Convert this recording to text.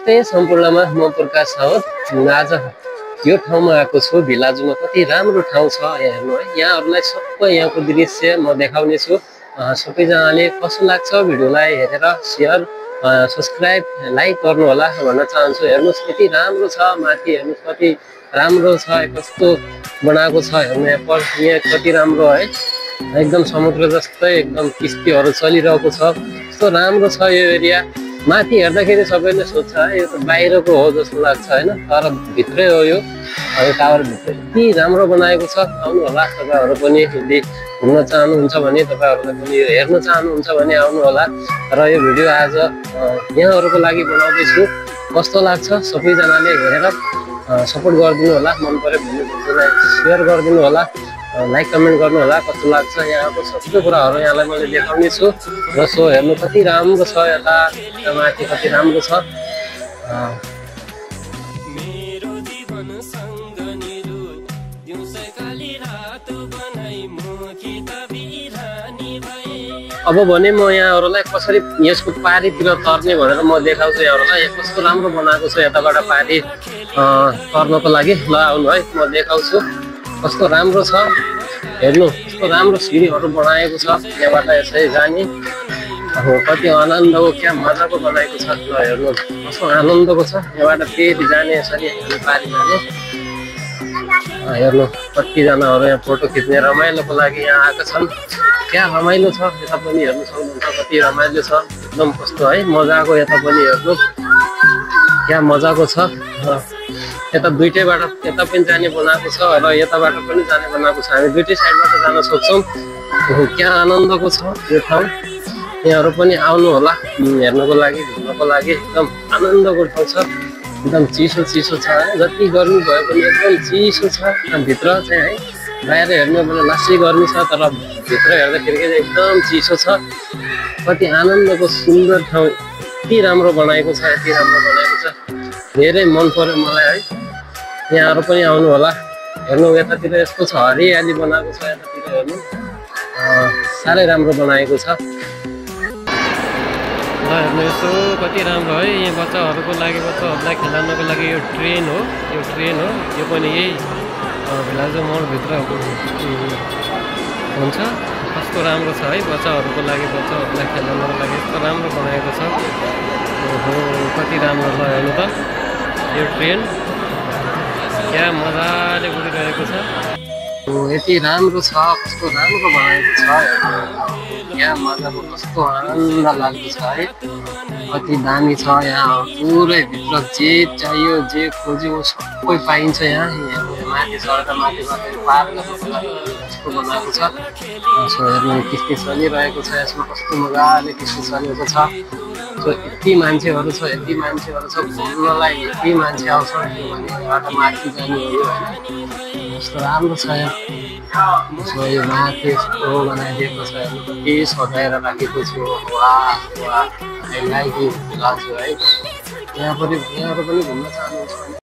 नमस्ते सम्पूर्णमा म प्रकाश सावत। आज यो ठाउँमा आएको छु। भिलाजुमा कति राम्रो ठाउँ छ हेर्नु है। यहाँहरूलाई सबै यहाँको दृश्य म देखाउने छु। सबैजनाले कस्तो लाग्छ भिडियोलाई हेरेर सेयर सब्सक्राइब लाइक गर्नु होला भन्न चाहन्छु। हेर्नुहोस् कति राम्रो छ, माथि हेर्नुहोस् कति राम्रो छ, कस्तो बनाएको छ हेर्नु। यहाँ कति राम्रो है, एकदम समुद्र जस्तै एकदम किस्तीहरू चलिरहेको छ। कस्तो राम्रो छ यो एरिया। माथि हेर्दाखेरि सबैले सोध्छ यो त बाहिरको हो जस्तो लाग्छ होइन, तर भित्रै हो यो टावर भित्र। यति राम्रो बनाएको छ। आउनु होला तपाईँहरू पनि, यदि घुम्न चाहनुहुन्छ भने, तपाईँहरूलाई पनि यो हेर्न चाहनुहुन्छ भने आउनु होला। र यो भिडियो आज यहाँहरूको लागि बनाउँदैछु। कस्तो लाग्छ सबैजनाले हेरेर सपोर्ट गरिदिनु होला। मन पऱ्यो भने भिडियोलाई सेयर गरिदिनु होला, लाइक कमेन्ट गर्नु होला। कस्तो लाग्छ यहाँको सबै कुराहरू यहाँलाई मैले देखाउने छु। र सो हेर्नु कति राम्रो छ, यता माथि कति राम्रो छ। अब भने म यहाँहरूलाई कसरी यसको पारीतिर तर्ने भनेर म देखाउँछु यहाँहरूलाई। यहाँ कस्तो राम्रो बनाएको छ यताबाट पारी तर्नको लागि। ल आउनु है, म देखाउँछु कस्तो राम्रो छ। हेर्नु कस्तो राम्रो सिँढीहरू बनाएको छ यहाँबाट यसरी जाने। अब कति आनन्दको, क्या मजाको बनाएको छ। ल हेर्नु कस्तो आनन्दको छ। यहाँबाट फेरि जाने यसरी पारी जाने। हेर्नु कतिजनाहरू यहाँ फोटो खिच्ने रमाइलोको लागि यहाँ आएका छन्। क्या रमाइलो छ यता पनि हेर्नु सक्नुहुन्छ, कति रमाइलो छ एकदम। कस्तो है मजाको, यता पनि हेर्नु क्या मजाको छ। यता दुइटैबाट, यता पनि जाने बनाएको छ र यताबाट पनि जाने बनाएको छ। हामी दुइटै साइडबाट जान सक्छौँ। क्या आनन्दको छ यो ठाउँ। यहाँहरू पनि आउनु होला हेर्नको लागि, घुम्नको लागि। एकदम आनन्दको ठाउँ छ। एकदम चिसो चिसो छ है, जति गर्मी भए पनि एकदम चिसो छ भित्र चाहिँ है। बाहिर हेर्नु भने लासै गर्मी छ, तर भित्र हेर्दाखेरि चाहिँ एकदम चिसो छ। कति आनन्दको सुन्दर ठाउँ, यति राम्रो बनाएको छ, यति राम्रो बनाएको छ। धेरै मन पर्यो मलाई है। यहाँहरू पनि आउनु होला हेर्नु। यतातिर यस्तो छ, हरियाली बनाएको छ यतातिर हेर्नु, साह्रै राम्रो बनाएको छ। ल हेर्नु यसो कति राम्रो है। यहाँ बच्चाहरूको लागि, बच्चाहरूलाई खेलाउनको लागि यो ट्रेन हो, यो ट्रेन हो। यो पनि यही भिलाजु मलभित्र हुन्छ। कस्तो राम्रो छ है बच्चाहरूको लागि, बच्चाहरूलाई खेलाउनको लागि यस्तो राम्रो बनाएको छ। ओहो कति राम्रो छ हेर्नु त यो ट्रेन। क्या मजाले उडिरहेको छ। यति राम्रो छ, कस्तो राम्रो बनाएको छ। क्या मजाको, कस्तो आनन्द लाग्दो छ है। कति दामी छ यहाँ। पुरै भित्र जे चाहियो, जे खोज्यो सबै पाइन्छ यहाँ। माथि सडक माथिबाट पार गर्नको लागि कस्तो बनाएको छ। सो हेर्नु किस्ती चलिरहेको छ यसमा, कस्तो मजाले किस्ती चलेको छ। सो यति मान्छेहरू छ, यति मान्छेहरू छ घुम्नलाई, यति मान्छे आउँछ भनेबाट माथि जाने हो होइन। कस्तो राम्रो छ यहाँ। सो यो माथि यस्तो बनाइदिएको छ, कति सजाएर राखेको छु। वाह वाह, आई लाइक यु भिलाजु है। यहाँ पनि, यहाँहरू पनि घुम्न चाहनुहुन्छ भने